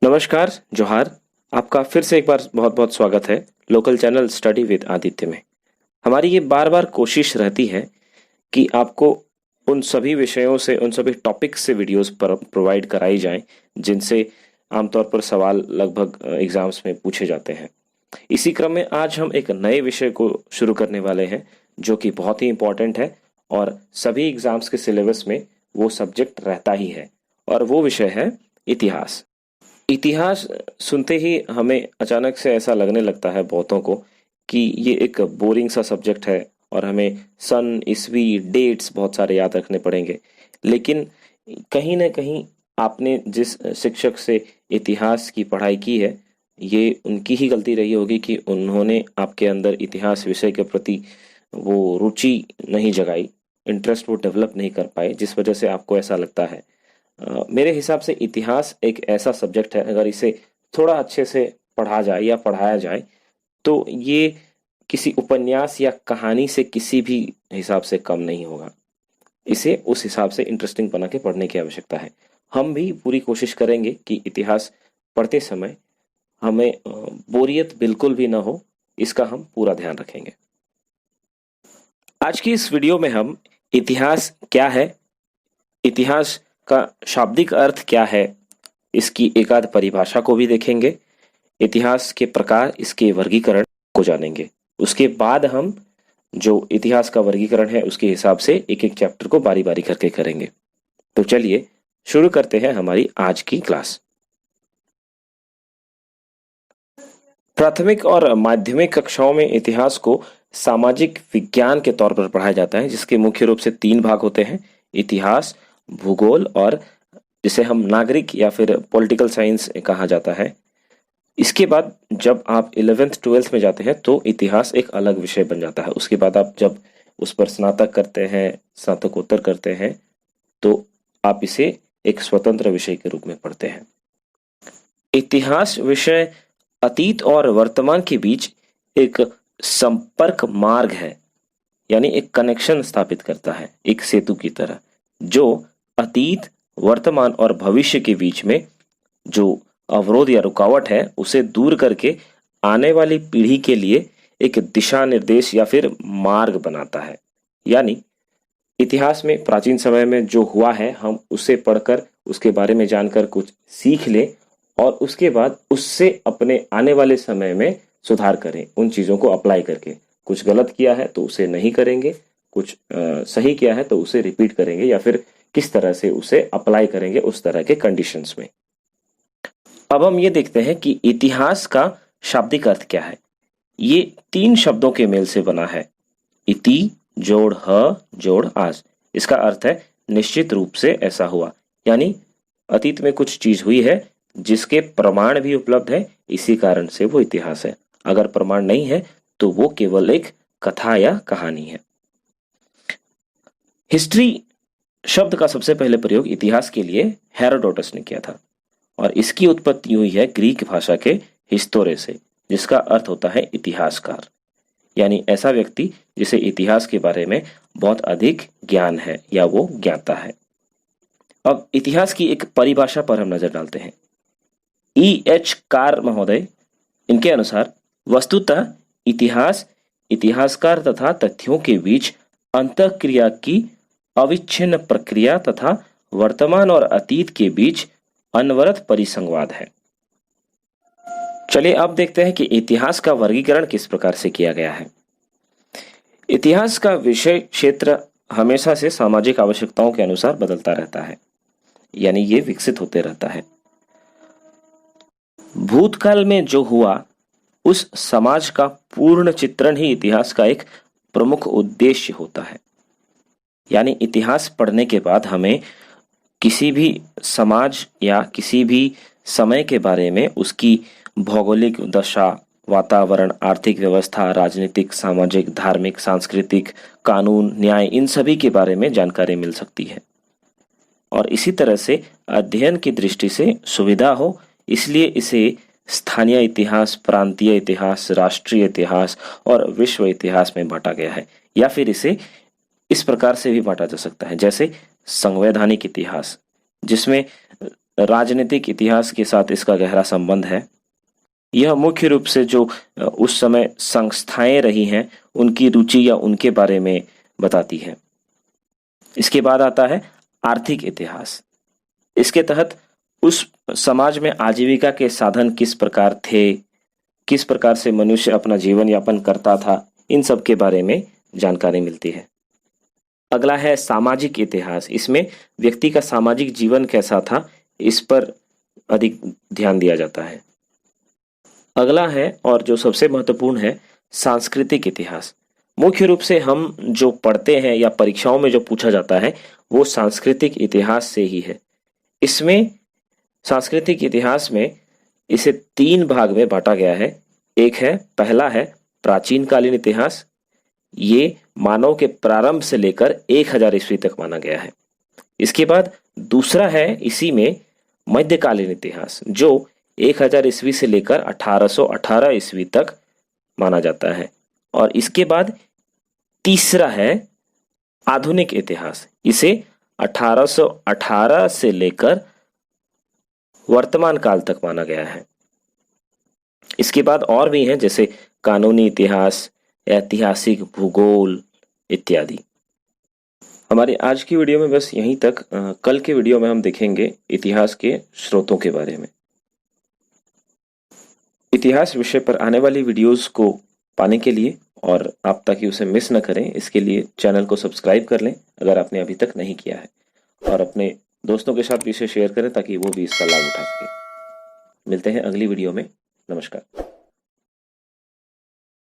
नमस्कार, जोहार। आपका फिर से एक बार बहुत बहुत स्वागत है local channel study with Aditya में। हमारी ये बार बार कोशिश रहती है कि आपको उन सभी विषयों से, उन सभी टॉपिक्स से वीडियोस पर प्रोवाइड कराई जाएं जिनसे आमतौर पर सवाल लगभग एग्जाम्स में पूछे जाते हैं। इसी क्रम में आज हम एक नए विषय को शुरू करने वाले हैं जो कि बहुत ही इम्पोर्टेंट है और सभी एग्जाम्स के सिलेबस में वो सब्जेक्ट रहता ही है, और वो विषय है इतिहास। इतिहास सुनते ही हमें अचानक से ऐसा लगने लगता है बहुतों को कि ये एक बोरिंग सा सब्जेक्ट है और हमें सन, ईस्वी, डेट्स बहुत सारे याद रखने पड़ेंगे। लेकिन कहीं ना कहीं आपने जिस शिक्षक से इतिहास की पढ़ाई की है, ये उनकी ही गलती रही होगी कि उन्होंने आपके अंदर इतिहास विषय के प्रति वो रुचि नहीं जगाई, इंटरेस्ट वो डेवलप नहीं कर पाए, जिस वजह से आपको ऐसा लगता है। मेरे हिसाब से इतिहास एक ऐसा सब्जेक्ट है, अगर इसे थोड़ा अच्छे से पढ़ा जाए या पढ़ाया जाए तो ये किसी उपन्यास या कहानी से किसी भी हिसाब से कम नहीं होगा। इसे उस हिसाब से इंटरेस्टिंग बना के पढ़ने की आवश्यकता है। हम भी पूरी कोशिश करेंगे कि इतिहास पढ़ते समय हमें बोरियत बिल्कुल भी ना हो, इसका हम पूरा ध्यान रखेंगे। आज की इस वीडियो में हम इतिहास क्या है, इतिहास का शाब्दिक अर्थ क्या है, इसकी एकाध परिभाषा को भी देखेंगे, इतिहास के प्रकार, इसके वर्गीकरण को जानेंगे। उसके बाद हम जो इतिहास का वर्गीकरण है उसके हिसाब से एक एक चैप्टर को बारी बारी करके करेंगे। तो चलिए शुरू करते हैं हमारी आज की क्लास। प्राथमिक और माध्यमिक कक्षाओं में इतिहास को सामाजिक विज्ञान के तौर पर पढ़ाया जाता है, जिसके मुख्य रूप से 3 भाग होते हैं: इतिहास, भूगोल और जिसे हम नागरिक या फिर पॉलिटिकल साइंस कहा जाता है। इसके बाद जब आप 11th 12th में जाते हैं तो इतिहास एक अलग विषय बन जाता है। उसके बाद आप जब उस पर स्नातक करते हैं, स्नातकोत्तर करते हैं, तो आप इसे एक स्वतंत्र विषय के रूप में पढ़ते हैं। इतिहास विषय अतीत और वर्तमान के बीच एक संपर्क मार्ग है, यानी एक कनेक्शन स्थापित करता है, एक सेतु की तरह, जो अतीत, वर्तमान और भविष्य के बीच में जो अवरोध या रुकावट है उसे दूर करके आने वाली पीढ़ी के लिए एक दिशा निर्देश या फिर मार्ग बनाता है। यानी इतिहास में प्राचीन समय में जो हुआ है हम उसे पढ़कर, उसके बारे में जानकर कुछ सीख लें और उसके बाद उससे अपने आने वाले समय में सुधार करें, उन चीज़ों को अप्लाई करके। कुछ गलत किया है तो उसे नहीं करेंगे, कुछ सही किया है तो उसे रिपीट करेंगे, या फिर किस तरह से उसे अप्लाई करेंगे उस तरह के कंडीशंस में। अब हम ये देखते हैं कि इतिहास का शाब्दिक अर्थ क्या है। ये 3 शब्दों के मेल से बना है: इति जोड़ ह जोड़ आस। इसका अर्थ है निश्चित रूप से ऐसा हुआ, यानी अतीत में कुछ चीज हुई है जिसके प्रमाण भी उपलब्ध है, इसी कारण से वो इतिहास है। अगर प्रमाण नहीं है तो वो केवल एक कथा या कहानी है। हिस्ट्री शब्द का सबसे पहले प्रयोग इतिहास के लिए हेरोडोटस ने किया था, और इसकी उत्पत्ति हुई है ग्रीक भाषा के हिस्टोरे से, जिसका अर्थ होता है इतिहासकार, यानी ऐसा व्यक्ति जिसे इतिहास के बारे में बहुत अधिक ज्ञान है या वो ज्ञाता है। अब इतिहास की एक परिभाषा पर हम नजर डालते हैं। E.H. कार महोदय, इनके अनुसार वस्तुतः इतिहास इतिहासकार तथा तथ्यों के बीच अंतःक्रिया की अविच्छिन्न प्रक्रिया तथा वर्तमान और अतीत के बीच अनवरत परिसंवाद है। चलिए अब देखते हैं कि इतिहास का वर्गीकरण किस प्रकार से किया गया है। इतिहास का विषय क्षेत्र हमेशा से सामाजिक आवश्यकताओं के अनुसार बदलता रहता है, यानी ये विकसित होते रहता है। भूतकाल में जो हुआ उस समाज का पूर्ण चित्रण ही इतिहास का एक प्रमुख उद्देश्य होता है। यानी इतिहास पढ़ने के बाद हमें किसी भी समाज या किसी भी समय के बारे में, उसकी भौगोलिक दशा, वातावरण, आर्थिक व्यवस्था, राजनीतिक, सामाजिक, धार्मिक, सांस्कृतिक, कानून, न्याय, इन सभी के बारे में जानकारी मिल सकती है। और इसी तरह से अध्ययन की दृष्टि से सुविधा हो, इसलिए इसे स्थानीय इतिहास, प्रांतीय इतिहास, राष्ट्रीय इतिहास और विश्व इतिहास में बांटा गया है। या फिर इसे इस प्रकार से भी बांटा जा सकता है, जैसे संवैधानिक इतिहास, जिसमें राजनीतिक इतिहास के साथ इसका गहरा संबंध है। यह मुख्य रूप से जो उस समय संस्थाएं रही हैं उनकी रुचि या उनके बारे में बताती है। इसके बाद आता है आर्थिक इतिहास। इसके तहत उस समाज में आजीविका के साधन किस प्रकार थे, किस प्रकार से मनुष्य अपना जीवन यापन करता था, इन सब के बारे में जानकारी मिलती है। अगला है सामाजिक इतिहास। इसमें व्यक्ति का सामाजिक जीवन कैसा था, इस पर अधिक ध्यान दिया जाता है। अगला है और जो सबसे महत्वपूर्ण है, सांस्कृतिक इतिहास। मुख्य रूप से हम जो पढ़ते हैं या परीक्षाओं में जो पूछा जाता है वो सांस्कृतिक इतिहास से ही है। इसमें सांस्कृतिक इतिहास में इसे 3 भाग में बांटा गया है। एक है, पहला है प्राचीन कालीन इतिहास। ये मानव के प्रारंभ से लेकर 1000 ईस्वी तक माना गया है। इसके बाद दूसरा है इसी में मध्यकालीन इतिहास, जो 1000 ईस्वी से लेकर 1818 ईस्वी तक माना जाता है। और इसके बाद तीसरा है आधुनिक इतिहास। इसे 1818 से लेकर वर्तमान काल तक माना गया है। इसके बाद और भी हैं, जैसे कानूनी इतिहास, ऐतिहासिक भूगोल इत्यादि। हमारी आज की वीडियो में बस यहीं तक। कल के वीडियो में हम देखेंगे इतिहास के स्रोतों के बारे में। इतिहास विषय पर आने वाली वीडियोस को पाने के लिए और आप ताकि उसे मिस न करें, इसके लिए चैनल को सब्सक्राइब कर लें अगर आपने अभी तक नहीं किया है, और अपने दोस्तों के साथ भी इसे शेयर करें ताकि वो भी इसका लाभ उठा सके। मिलते हैं अगली वीडियो में। नमस्कार।